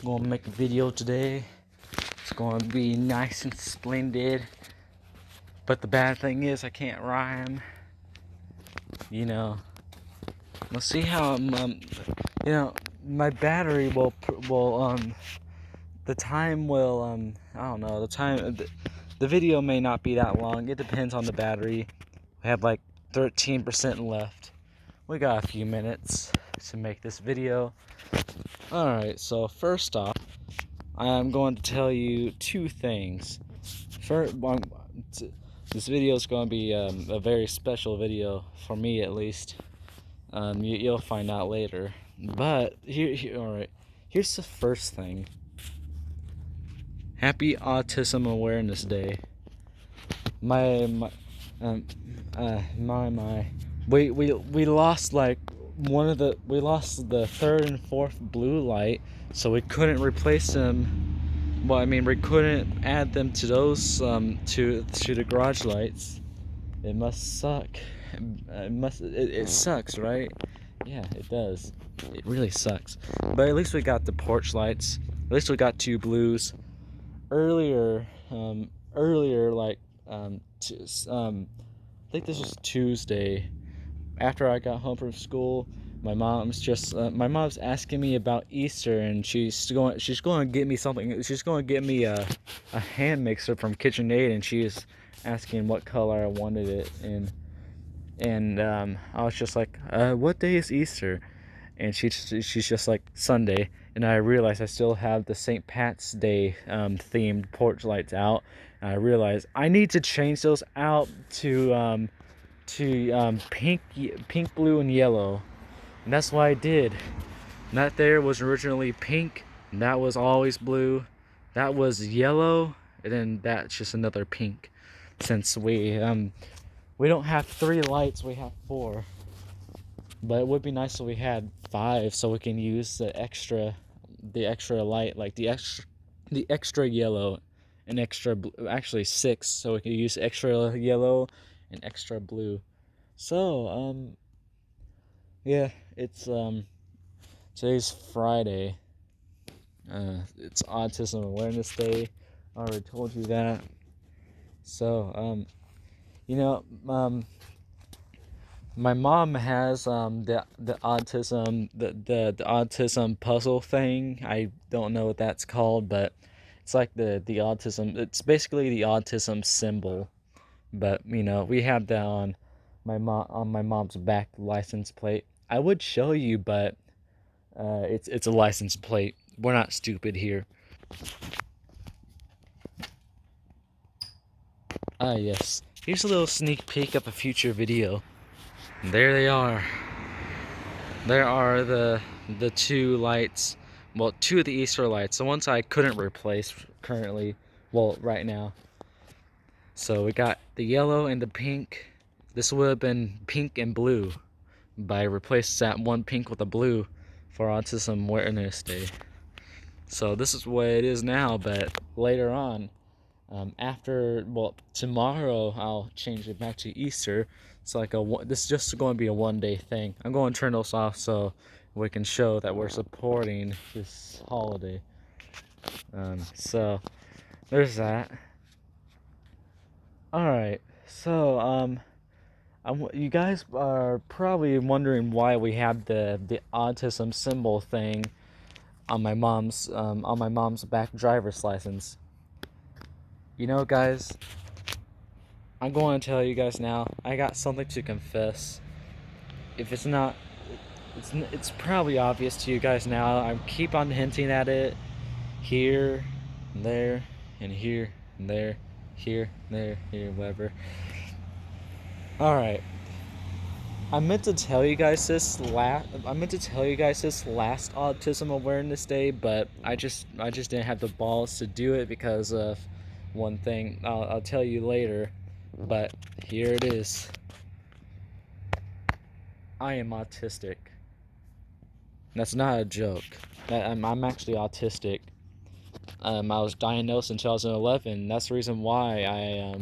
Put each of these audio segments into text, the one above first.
gonna make a video today. It's gonna be nice and splendid. But the bad thing is I can't rhyme. We'll see how my battery will the time will I don't know, the video may not be that long. It depends on the battery. We have like 13% left. We got a few minutes to make this video. Alright, so first off, I'm going to tell you two things. First, this video is going to be a very special video for me, at least. You'll find out later. But alright, here's the first thing. Happy Autism Awareness Day. We lost we lost the third and fourth blue light, so we couldn't replace them. Well, I mean, we couldn't add them to those to the garage lights. It must suck. It sucks, right? Yeah, it does. It really sucks. But at least we got the porch lights. At least we got two blues. Earlier, I think this was Tuesday. After I got home from school, my mom's asking me about Easter, and she's going to get me something. She's going to get me a hand mixer from KitchenAid, and she's asking what color I wanted it in. And I was just like, what day is Easter? And she's just like, Sunday. And I realized I still have the St. Pat's Day themed porch lights out. And I realized I need to change those out to pink, blue, and yellow. And that's what I did. And that there was originally pink, and that was always blue. That was yellow, and then that's just another pink. Since we don't have 3 lights, we have 4. But it would be nice if we had 5, so we can use the extra light, like the extra yellow and extra blue. Actually 6, so we can use extra yellow and extra blue. So yeah, it's today's Friday. It's Autism Awareness Day. I already told you that. So my mom has the autism puzzle thing. I don't know what that's called, but it's like the autism. It's basically the autism symbol. But we have that on my mom's back license plate. I would show you, but it's a license plate. We're not stupid here. Yes. Here's a little sneak peek of a future video. There they are. There are the 2 lights. Well, 2 of the Easter lights. The ones I couldn't replace currently. Well, right now. So we got the yellow and the pink. This would have been pink and blue, but I replaced that one pink with a blue for Autism Awareness Day. So this is what it is now, but later on, tomorrow I'll change it back to Easter. It's like this is just going to be a one-day thing. I'm going to turn those off so we can show that we're supporting this holiday. So there's that. Alright, so you guys are probably wondering why we have the autism symbol thing on my mom's back driver's license. Guys, I'm going to tell you guys now, I got something to confess. If it's not, it's probably obvious to you guys now. I keep on hinting at it here, and there, and here, and there, here, there, here, whatever. Alright. I meant to tell you guys this last Autism Awareness Day, but I just didn't have the balls to do it because of one thing. I'll tell you later, but here it is. I am autistic. That's not a joke. I'm actually autistic. I was diagnosed in 2011. That's the reason why I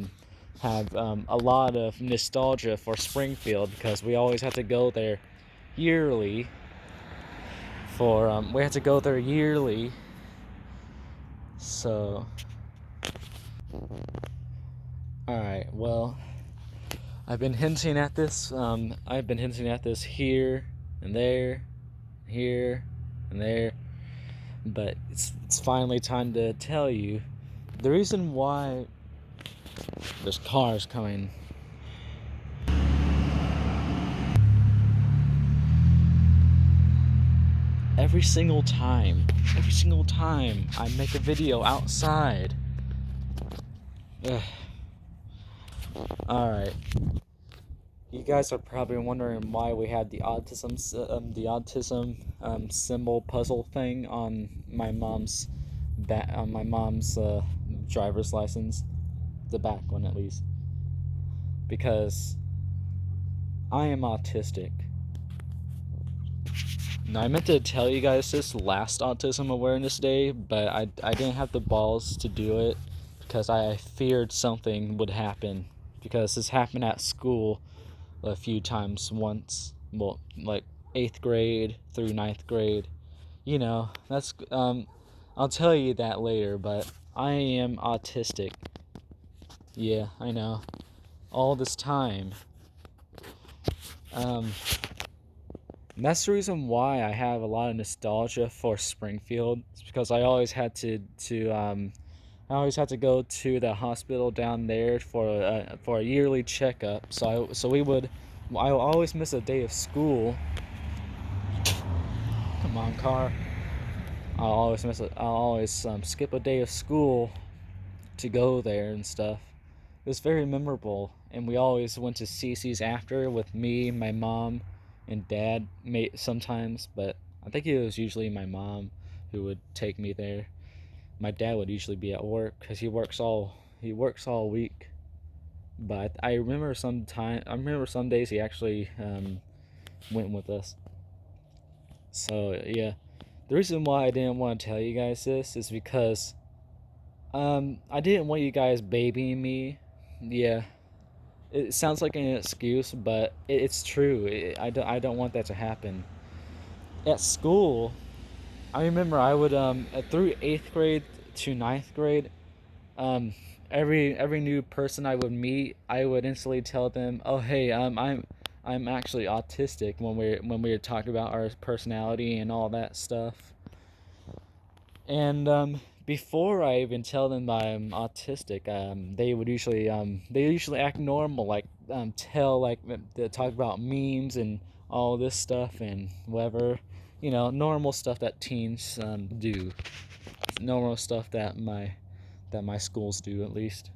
have a lot of nostalgia for Springfield, because we always had to go there yearly for So, alright, well, I've been hinting at this. I've been hinting at this here and there, here and there, but it's finally time to tell you the reason why there's cars coming. Every single time I make a video outside. Alright. You guys are probably wondering why we had the autism symbol puzzle thing on my mom's driver's license, the back one at least, because I am autistic. Now, I meant to tell you guys this last Autism Awareness Day, but I didn't have the balls to do it because I feared something would happen, because this happened at school a few times once. Well, like 8th grade through 9th grade. You know, that's I'll tell you that later, but I am autistic. Yeah, I know. All this time. And that's the reason why I have a lot of nostalgia for Springfield. It's because I always had to go to the hospital down there for a yearly checkup. So I always miss a day of school. Come on, car. I'll always skip a day of school to go there and stuff. It was very memorable, and we always went to CC's after with me, my mom, and dad sometimes, but I think it was usually my mom who would take me there. My dad would usually be at work because he works all week. But I remember some days he actually went with us. So yeah, the reason why I didn't want to tell you guys this is because I didn't want you guys babying me. Yeah, it sounds like an excuse, but it's true. I don't want that to happen. At school, I remember I would through 8th grade to 9th grade, every new person I would meet, I would instantly tell them, "Oh, hey, I'm actually autistic," when we were talking about our personality and all that stuff. And before I even tell them I'm autistic, they usually act normal, like they talk about memes and all this stuff and whatever, normal stuff that teens do, normal stuff that my schools do at least.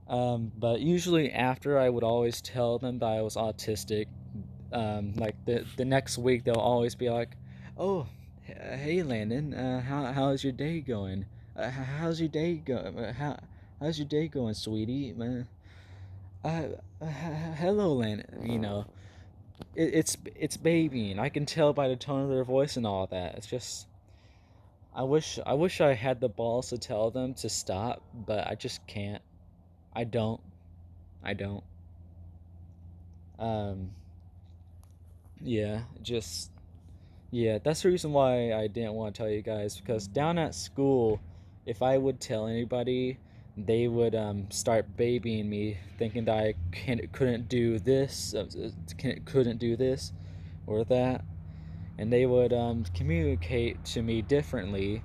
But usually after I would always tell them that I was autistic, like the next week they'll always be like, "Oh, hey Landon, how's your day going? How's your day how's your day going, sweetie? Hello, Landon." It's babying. I can tell by the tone of their voice and all that. It's just I wish I had the balls to tell them to stop, but I just can't. I don't. I don't. Um, yeah, that's the reason why I didn't want to tell you guys, because down at school, if I would tell anybody, they would start babying me, thinking that I couldn't do this, couldn't do this or that, and they would communicate to me differently.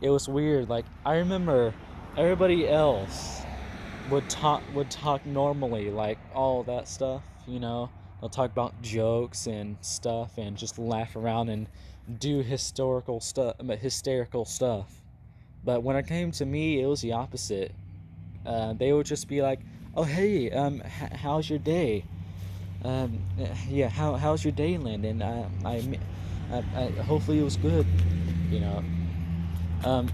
It was weird. Like, I remember everybody else would talk normally, like all that stuff, they'll talk about jokes and stuff and just laugh around and do hysterical stuff. But when it came to me, it was the opposite. They would just be like, "Oh, hey, how's your day? Yeah, how's your day, Landon? Hopefully it was good." you know um,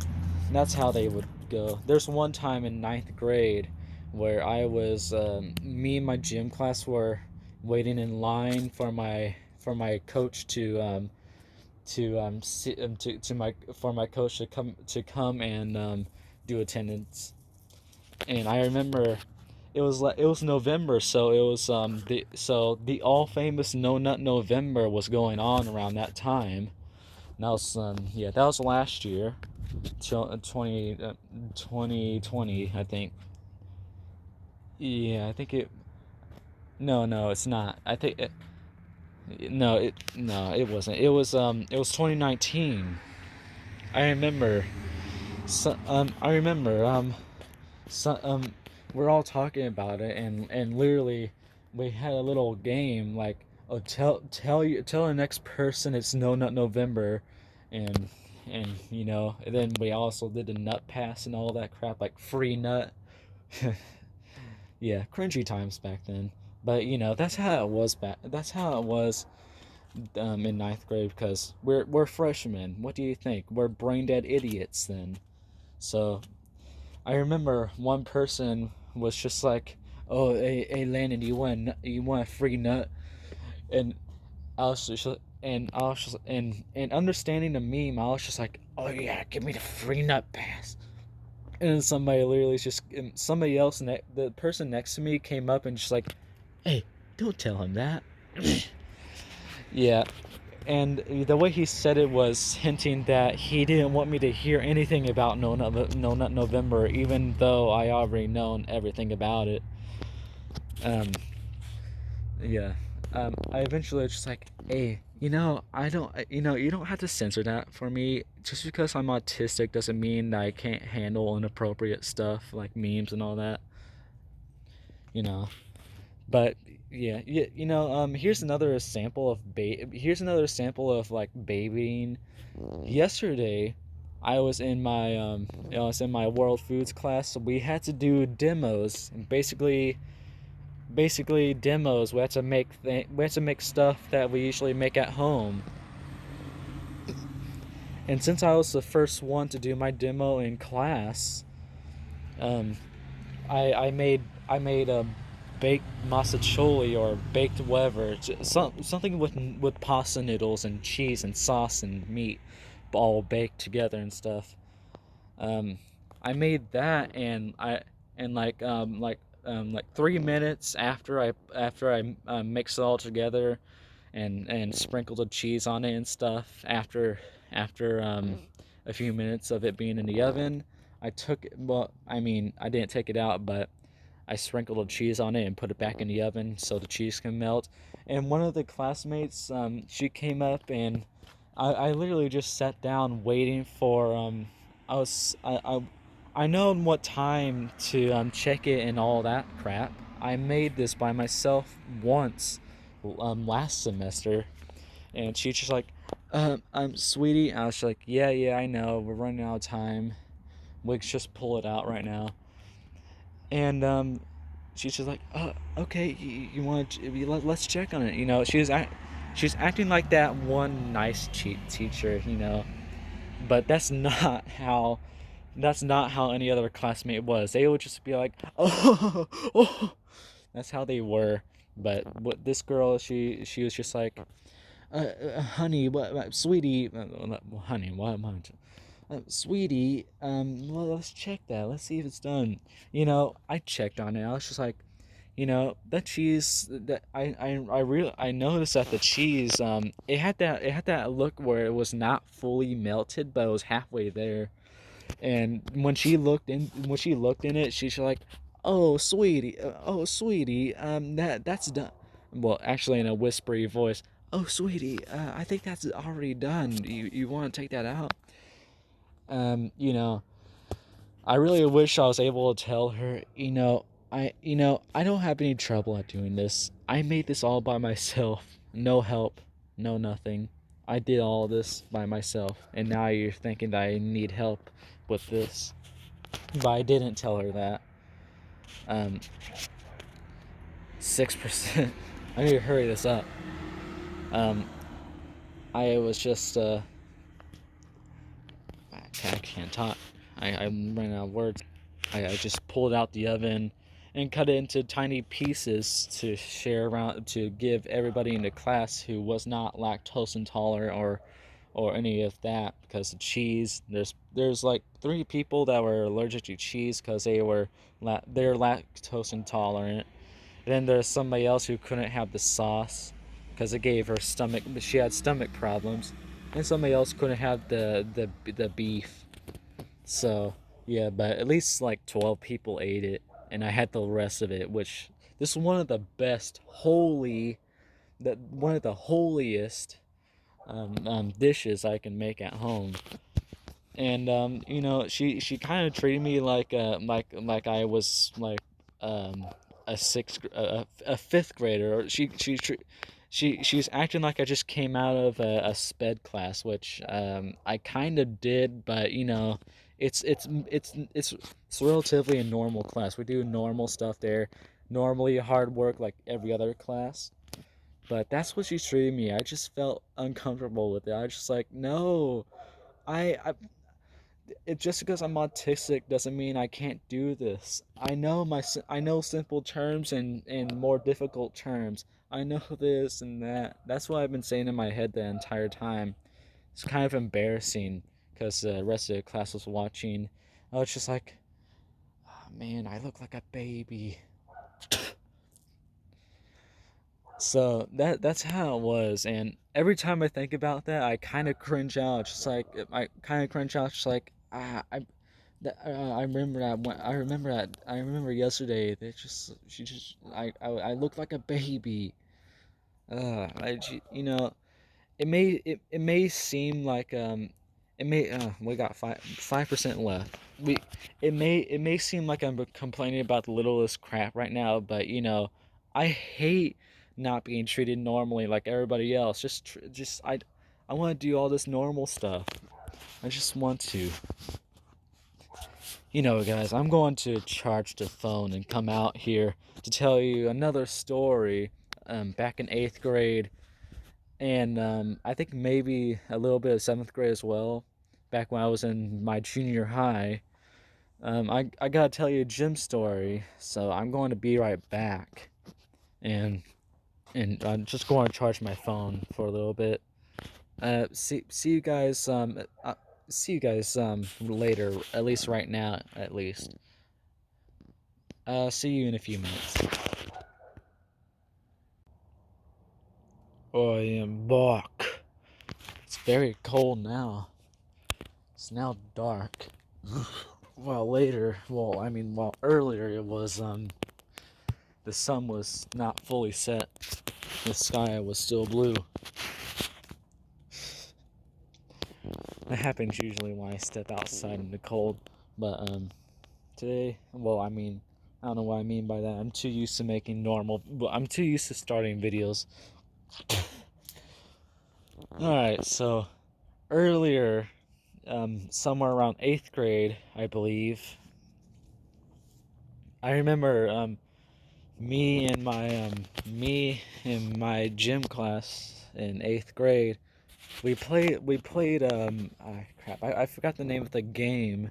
that's how they would go. There's one time in 9th grade where me and my gym class were waiting in line for my coach for my coach to come and do attendance. And I remember it was November, so it was the all famous No Nut November was going on around that time. And that was that was last year. 2020, I think. Yeah, I think it. No, no, it's not. I think no, it wasn't. It was 2019. I remember. I remember. So, we're all talking about it, and literally, we had a little game like, oh, tell the next person it's No Nut November, and and then we also did the nut pass and all that crap, like free nut. Yeah, cringy times back then. But that's how it was back. That's how it was in ninth grade, because we're freshmen. What do you think? We're brain dead idiots then. So I remember one person was just like, "Oh, hey Landon, you want a free nut?" And I was just and understanding the meme, I was just like, "Oh yeah, give me the free nut pass." And then somebody else, the person next to me came up and just like, "Hey, don't tell him that." Yeah, and the way he said it was hinting that he didn't want me to hear anything about No Nut November, even though I already known everything about it. Um, yeah. I eventually was just like, hey, I don't, you don't have to censor that for me. Just because I'm autistic doesn't mean that I can't handle inappropriate stuff like memes and all that. You know. But yeah, here's another sample of like babying. Yesterday, I was in my world foods class. So we had to do demos, and basically demos. We had to make stuff that we usually make at home. And since I was the first one to do my demo in class, um, I made a baked massacholi or baked whatever, something with pasta noodles and cheese and sauce and meat, all baked together and stuff. Um, I made that, and like 3 minutes after I mixed it all together and sprinkled the cheese on it and stuff. After a few minutes of it being in the oven, I took it. Well, I mean, I didn't take it out, but I sprinkled the cheese on it and put it back in the oven so the cheese can melt. And one of the classmates, she came up, and I literally just sat down waiting for I was I know what time to check it and all that crap. I made this by myself once last semester, and she's just like, sweetie. I was like, yeah, I know, we're running out of time. We can just pull it out right now. And she's just like, okay, you want to let's check on it. She's acting like that one nice cheat teacher, but that's not how any other classmate was. They would just be like, oh. That's how they were. But what this girl, she was just like, honey, sweetie, honey, what, sweetie, well, let's check that. Let's see if it's done. I checked on it. I was just like, that cheese, that I noticed that the cheese, it had that look where it was not fully melted, but it was halfway there. And when she looked in it, she's like, oh sweetie, that's done. Well, actually, in a whispery voice, oh sweetie, I think that's already done. You want to take that out? um you know I really wish I was able to tell her, I don't have any trouble at doing this. I made this all by myself. No help, no nothing. I did all this by myself, and now you're thinking that I need help with this. But I didn't tell her that. 6%. I need to hurry this up. Um, I was just, I can't talk. I'm running out of words. I just pulled out the oven and cut it into tiny pieces to share around, to give everybody in the class who was not lactose intolerant or any of that, because of cheese. There's like 3 people that were allergic to cheese because they're lactose intolerant. And then there's somebody else who couldn't have the sauce because it gave her stomach. She had stomach problems, and somebody else couldn't have the beef. So yeah, but at least like 12 people ate it, and I had the rest of it, which this is one of the best one of the holiest dishes I can make at home. And she kind of treated me like I was like um a fifth grader. Or she's acting like I just came out of a sped class, which I kind of did, but it's relatively a normal class. We do normal stuff there, normally hard work like every other class. But that's what she treated me. I just felt uncomfortable with it. I was just like, no, I it just because I'm autistic doesn't mean I can't do this. I know simple terms and more difficult terms. I know this and that. That's what I've been saying in my head the entire time. It's kind of embarrassing because the rest of the class was watching. I was just like, oh, man, I look like a baby. So that's how it was, and every time I think about that, I kind of cringe out. Just like I kind of cringe out, just like I remember that I remember yesterday that I looked like a baby. It may seem like we got 5% left. We it may seem like I'm complaining about the littlest crap right now, but I hate not being treated normally like everybody else. I want to do all this normal stuff. I just want to. Guys, I'm going to charge the phone and come out here to tell you another story. Back in 8th grade, and I think maybe a little bit of 7th grade as well. Back when I was in my junior high, I gotta tell you a gym story. So I'm going to be right back, and I'm just going to charge my phone for a little bit. See you guys. See you guys later. At least right now. At least. See you in a few minutes. I am back. It's very cold now. It's now dark. Well, earlier it was, the sun was not fully set. The sky was still blue. That happens usually when I step outside in the cold. But, today, I don't know what I mean by that. I'm too used to I'm too used to starting videos. Alright, so, earlier, somewhere around 8th grade, I believe, I remember, me and my gym class in 8th grade, I forgot the name of the game,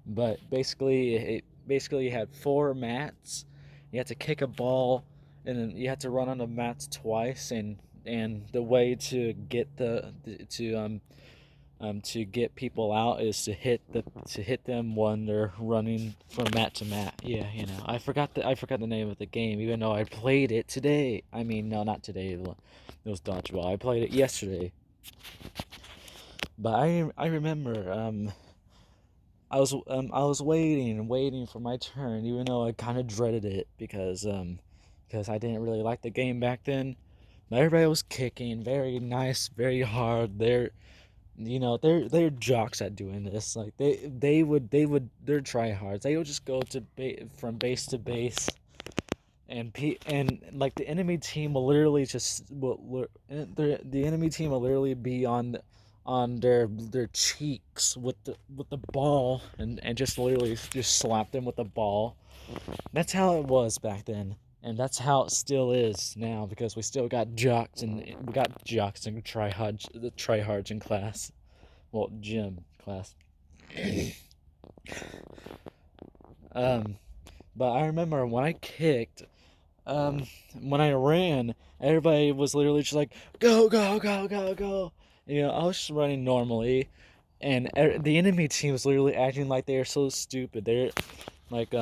but basically you had 4 mats. You had to kick a ball, and then you had to run on the mats twice, and the way to get to get people out is to hit them when they're running from mat to mat. Yeah, I forgot the name of the game, even though I played it today. I mean, no, not today. It was dodgeball. I played it yesterday. But I remember I was waiting for my turn, even though I kind of dreaded it because I didn't really like the game back then. But everybody was kicking very nice, very hard. They're jocks at doing this. Like they're tryhards. They would just go from base to base, and like the enemy team will literally the enemy team will literally be on their cheeks with the ball, and just literally just slap them with the ball. That's how it was back then. And that's how it still is now, because we still got jocks and tryhards in class. Well, gym class. um, but I remember when I kicked, when I ran, everybody was literally just like, go, go, go, go, go. I was just running normally, and the enemy team was literally acting like they are so stupid. They're like,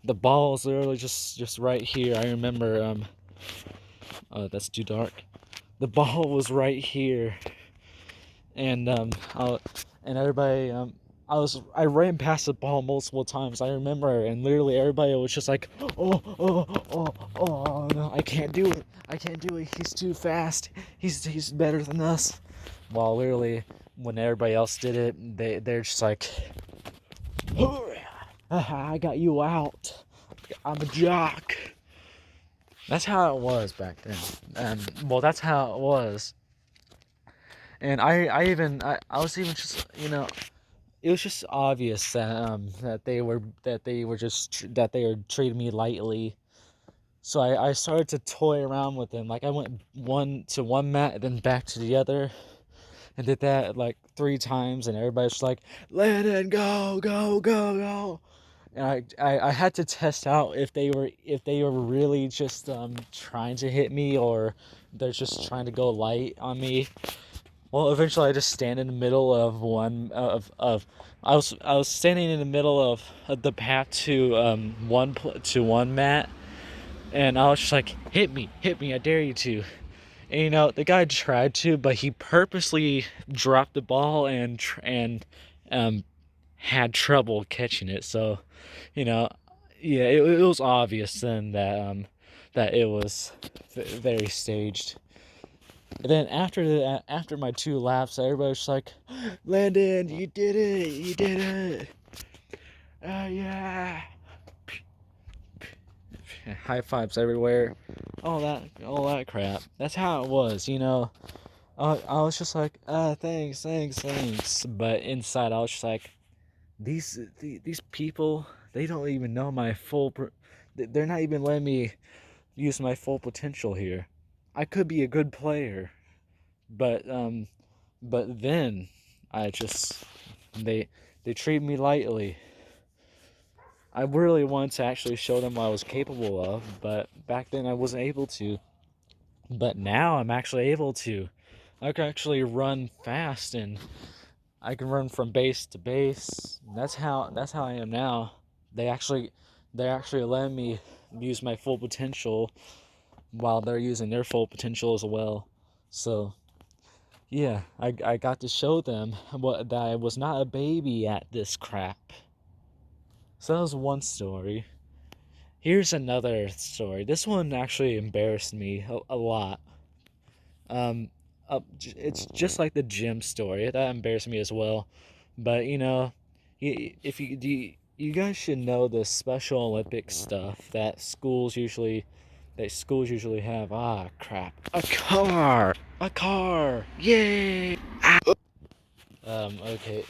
the ball is literally just right here. I remember, oh, that's too dark. The ball was right here, and and everybody I ran past the ball multiple times. I remember, and literally everybody was just like, oh, oh, oh, oh, no, I can't do it. I can't do it. He's too fast. He's better than us. While literally, when everybody else did it, they're just like, I got you out. I'm a jock. That's how it was back then. Well, that's how it was. And I was even just, it was just obvious that they were treating me lightly. So I started to toy around with them. Like I went one mat and then back to the other, and did that like 3 times, and everybody's like, Landon, go, go, go, go. And I had to test out if they were really just trying to hit me, or they're just trying to go light on me. Well, eventually I just stand in the middle of I was standing in the middle of the path to one mat, and I was just like, hit me, I dare you to. And the guy tried to, but he purposely dropped the ball and um had trouble catching it. So, you know, yeah, it was obvious then that it was very staged. And then after my 2 laps, everybody was like, Landon, you did it, you did it. Yeah. High fives everywhere. All that crap. That's how it was, I was just like, thanks, thanks, thanks. But inside, I was just like, these people, they don't even know my they're not even letting me use my full potential here. I could be a good player, but then I just they they treat me lightly. I really wanted to actually show them what I was capable of, but back then I wasn't able to. But now I'm actually able to. I can actually run fast, and I can run from base to base. That's how I am now. They actually they're actually letting me use my full potential while they're using their full potential as well. So yeah, I got to show them that I was not a baby at this crap. So that was one story. Here's another story. This one actually embarrassed me a lot. Um, it's just like the gym story. That embarrassed me as well. But if you guys should know the Special Olympics stuff that schools usually have. Ah, crap! A car! Yay! Okay.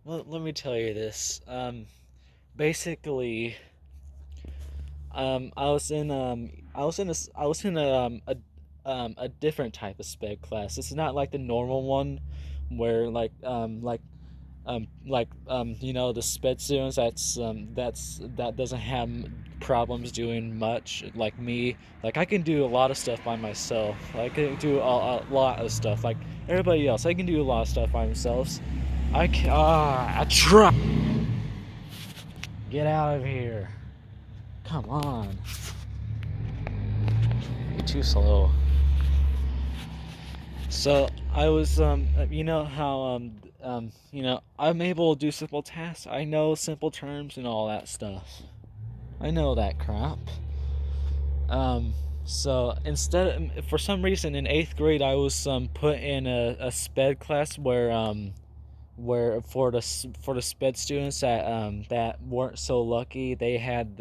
Well, let me tell you this. Basically, I was in a different type of sped class. It's not like the normal one, where the sped students that doesn't have problems doing much like me. Like I can do a lot of stuff by myself. I can do a lot of stuff like everybody else. I can do a lot of stuff by themselves. I try. Get out of here. Come on. You're too slow. So I was, you know how, I'm able to do simple tasks. I know simple terms and all that stuff. I know that crap. Um, so for some reason in 8th grade, I was put in a sped class where for the sped students that weren't so lucky, they had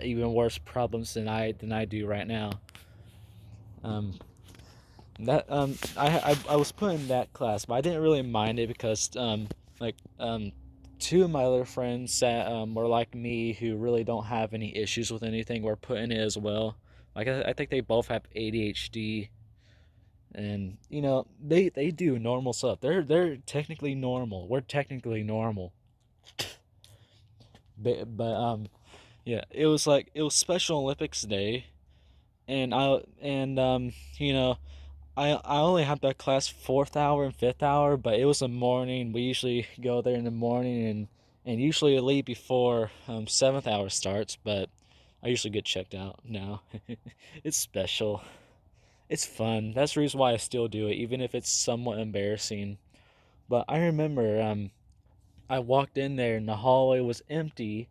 even worse problems than I do right now. Um, That I was put in that class, but I didn't really mind it because like um 2 of my other friends that were like me, who really don't have any issues with anything, were put in it as well. Like I think they both have ADHD, and they do normal stuff. They're technically normal. We're technically normal. But yeah, it was Special Olympics Day, and I only had that class 4th hour and 5th hour, but it was a morning. We usually go there in the morning, and usually leave before 7th hour starts. But I usually get checked out now. It's special. It's fun. That's the reason why I still do it, even if it's somewhat embarrassing. But I remember I walked in there and the hallway was empty,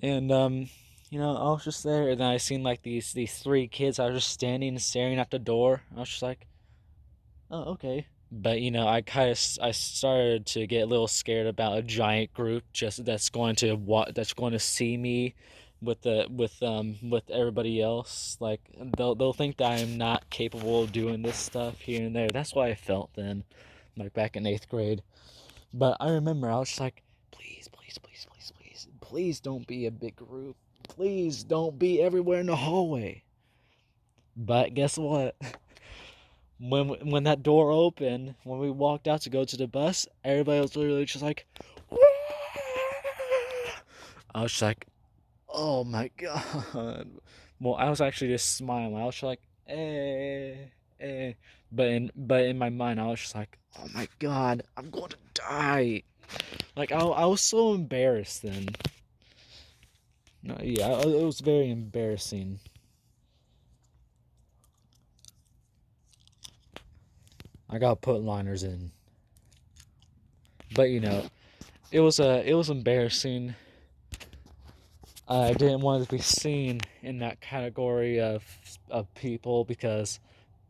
and I was just there, and then I seen like these three kids. I was just standing and staring at the door. I was just like, oh, okay. But I started to get a little scared about a giant group just that's going to see me with everybody else. Like they'll think that I'm not capable of doing this stuff here and there. That's why I felt then, like back in 8th grade. But I remember I was just like, please, please, please, please, please, please don't be a big group. Please don't be everywhere in the hallway. But guess what? When that door opened, when we walked out to go to the bus, everybody was literally just like, "Wah!" I was just like, oh my god. Well, I was actually just smiling. I was just like, eh, eh. But in my mind, I was just like, oh my god, I'm going to die. Like I was so embarrassed then. No, yeah, it was very embarrassing. I got put liners in, but it was embarrassing. I didn't want to be seen in that category of people because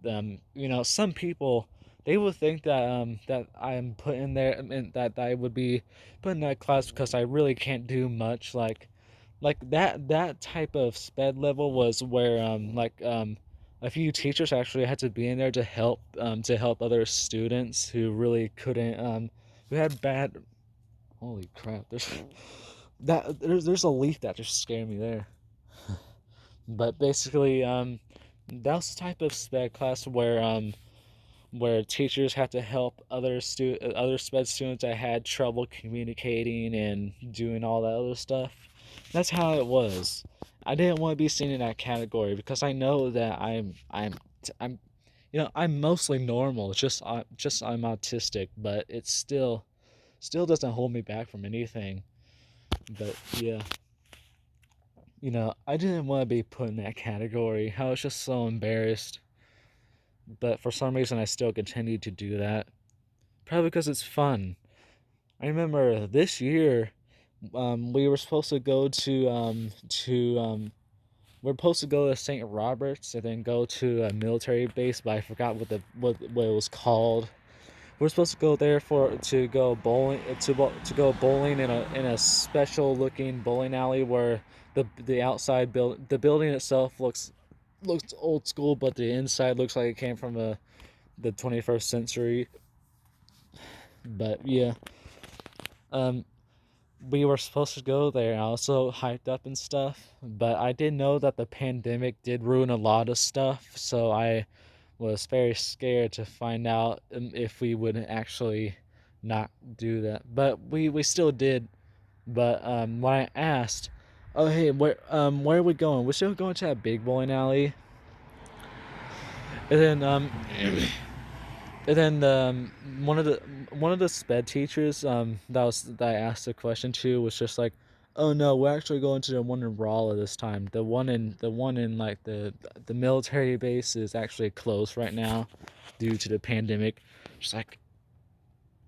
some people they would think that I'm put in there and that I would be put in that class because I really can't do much like that type of sped level was where a few teachers actually had to be in there to help other students who really couldn't who had bad. Holy crap, there's a leaf that just scared me there. But basically that was the type of sped class where teachers had to help other sped students that had trouble communicating and doing all that other stuff. That's how it was. I didn't want to be seen in that category because I know that I'm I'm mostly normal. It's just I'm autistic, but it still doesn't hold me back from anything. But yeah, I didn't want to be put in that category. I was just so embarrassed. But for some reason I still continued to do that. Probably because it's fun. I remember this year, we were supposed to go we're supposed to go to St. Roberts and then go to a military base, but I forgot what it was called. We're supposed to go there to go bowling to go bowling in a special looking bowling alley where the building itself looks old school, but the inside looks like it came from the 21st century. But yeah, um, we were supposed to go there. I was so hyped up and stuff, but I did know that the pandemic did ruin a lot of stuff, so I was very scared to find out if we would actually not do that. But we still did. But when I asked, oh hey, where are we going? We're still going to that big bowling alley, and then one of the sped teachers that I asked the question to was just like, "Oh no, we're actually going to the one in Rolla this time. The one in like the military base is actually closed right now due to the pandemic." Just like,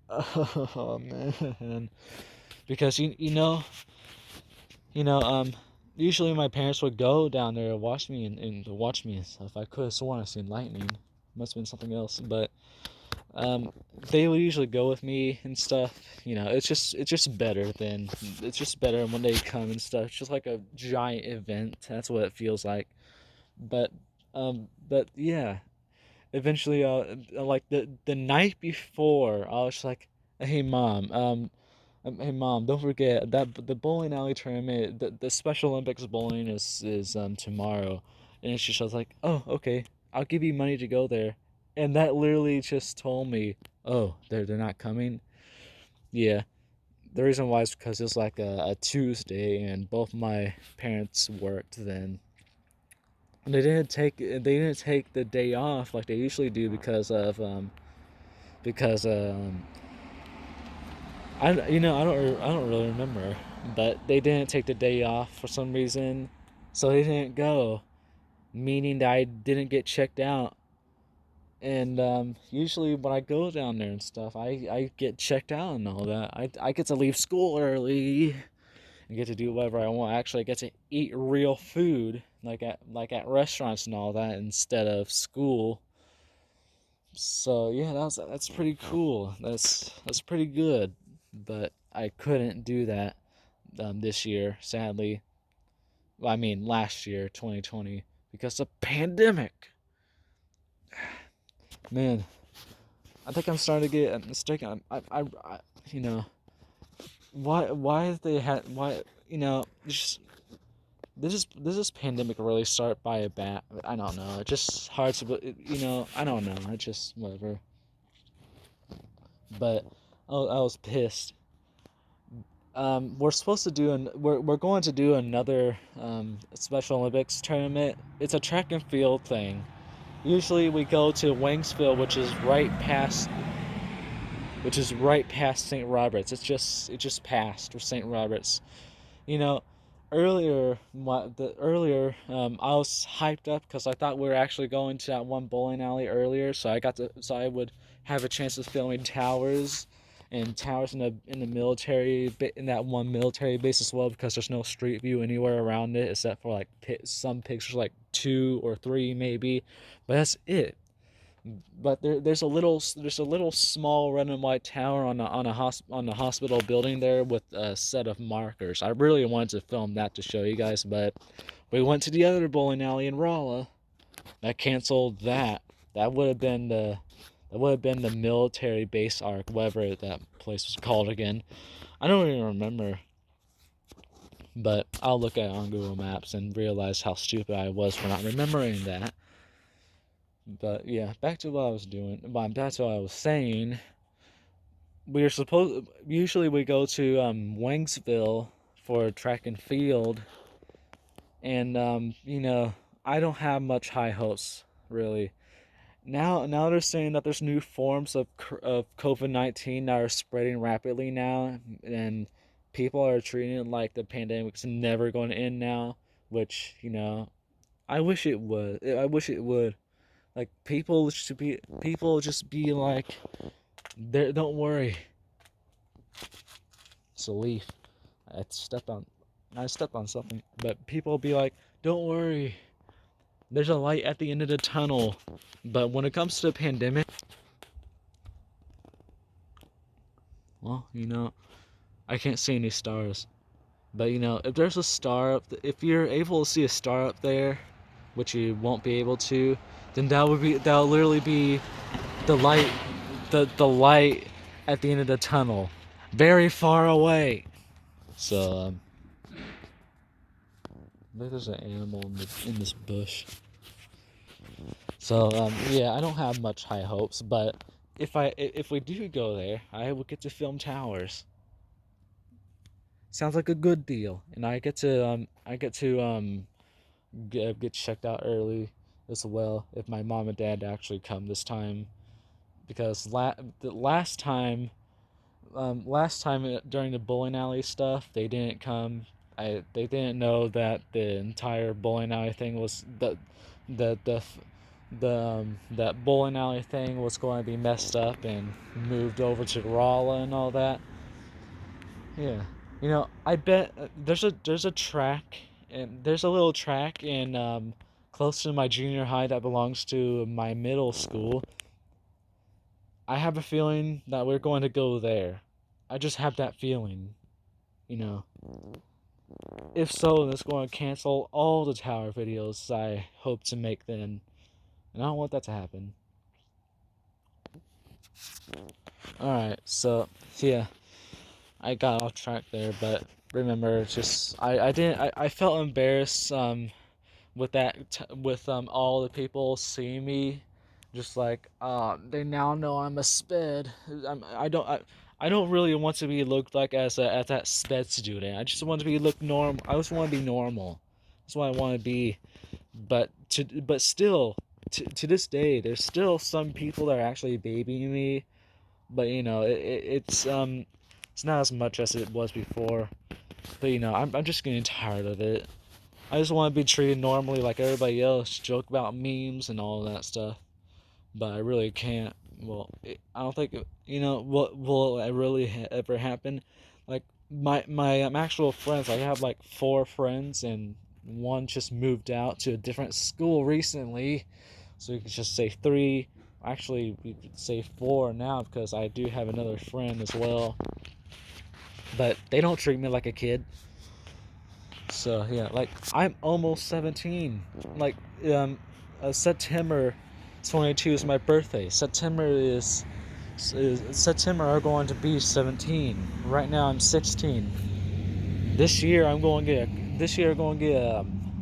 oh man, because you know usually my parents would go down there to watch me and to watch me and stuff. I could have sworn I seen lightning. Must have been something else, but um, they would usually go with me and stuff. It's just better when they come and stuff. It's just like a giant event. That's what it feels like. But but yeah, eventually like the night before, I was just like, hey mom, hey mom, don't forget that the bowling alley tournament, the Special Olympics bowling is tomorrow, and she was like, oh okay, I'll give you money to go there, and that literally just told me, oh they're not coming. Yeah, the reason why is because it was like a Tuesday, and both my parents worked then. And they didn't take the day off like they usually do because I don't really remember, but they didn't take the day off for some reason, so they didn't go, meaning that I didn't get checked out. And usually when I go down there and stuff, I get checked out and all that. I get to leave school early and get to do whatever I want. Actually, I get to eat real food like at restaurants and all that instead of school. So yeah, that's pretty cool. That's pretty good. But I couldn't do that this year, sadly. Well, I mean last year, 2020, because of pandemic. Man, I think I'm starting to get mistaken. You know, why they had why just does this pandemic really start by a bat? I don't know. It just hard to I don't know. It just whatever. But I was pissed. We're supposed to do we're going to do another Special Olympics tournament. It's a track and field thing. Usually we go to Wangsville, which is right past St. Roberts. It just passed for St. Roberts. You know, earlier I was hyped up because I thought we were actually going to that one bowling alley earlier, so I would have a chance of filming towers and towers in the military in that one military base as well, because there's no street view anywhere around it except for like some pictures, like 2 or 3 maybe, but that's it. But there's a little small red and white tower on the hospital building there with a set of markers. I really wanted to film that to show you guys, but we went to the other bowling alley in Rolla. That canceled that. That would have been the military base arc, whatever that place was called again. I don't even remember. But I'll look at it on Google Maps and realize how stupid I was for not remembering that. But yeah, back to what I was doing. That's what I was saying. Usually we go to Wangsville for track and field, and I don't have much high hopes really. Now they're saying that there's new forms of COVID-19 that are spreading rapidly now, and people are treating it like the pandemic's never going to end now, which I wish it would. I wish it would. Like people just be like, there, don't worry. It's a leaf. I stepped on something. But people be like, don't worry. There's a light at the end of the tunnel. But when it comes to the pandemic, well, I can't see any stars. But if there's a star if you're able to see a star up there, which you won't be able to, then that'll literally be the light, the light at the end of the tunnel, very far away. So there's an animal in this bush. So yeah, I don't have much high hopes, but if we do go there, I will get to film towers. Sounds like a good deal, and I get to get checked out early as well if my mom and dad actually come this time, because the last time during the bowling alley stuff, they didn't come. They didn't know that the entire bowling alley thing was the that bowling alley thing was going to be messed up and moved over to Rolla and all that. Yeah, I bet there's a track, and there's a little track in close to my junior high that belongs to my middle school. I have a feeling that we're going to go there. I just have that feeling, you know. If so, then it's going to cancel all the tower videos I hope to make then. And I don't want that to happen. Alright, so, yeah. I got off track there, but remember, just, I felt embarrassed, with all the people seeing me, just like, they now know I'm a sped. I don't really want to be looked like as that sped student. I just want to be look normal. I just want to be normal. That's what I want to be. But still, to this day, there's still some people that are actually babying me. But it's not as much as it was before. But I'm just getting tired of it. I just want to be treated normally like everybody else, joke about memes and all that stuff. but I really can't. Well, I don't think what will it really ever happen. Like my actual friends, I have like 4 friends, and one just moved out to a different school recently, so you could just say 3. Actually, we could say 4 now because I do have another friend as well, but they don't treat me like a kid. So yeah, like I'm almost 17. Like September 22 is my birthday. September are going to be 17. Right now I'm 16. This year I'm going to get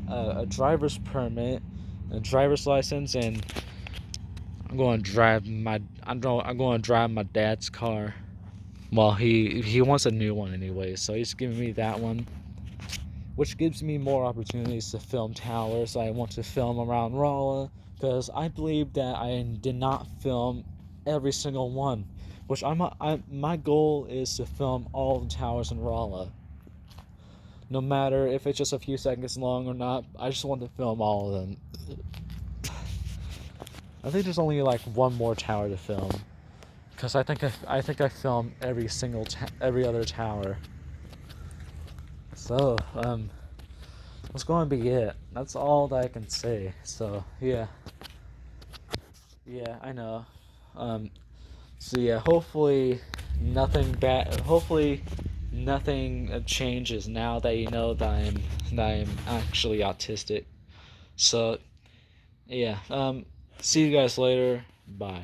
a driver's permit, a driver's license, and I'm going to drive my dad's car. Well, he wants a new one anyway, so he's giving me that one, which gives me more opportunities to film towers. I want to film around Rolla because I believe that I did not film every single one, which my goal is to film all the towers in Rolla. No matter if it's just a few seconds long or not, I just want to film all of them. I think there's only like one more tower to film because I filmed every other tower. So that's going to be it. That's all that I can say. So yeah, yeah, I know. Um, so yeah, hopefully nothing bad. Hopefully nothing changes now that you know that I'm actually autistic. So yeah, see you guys later. Bye.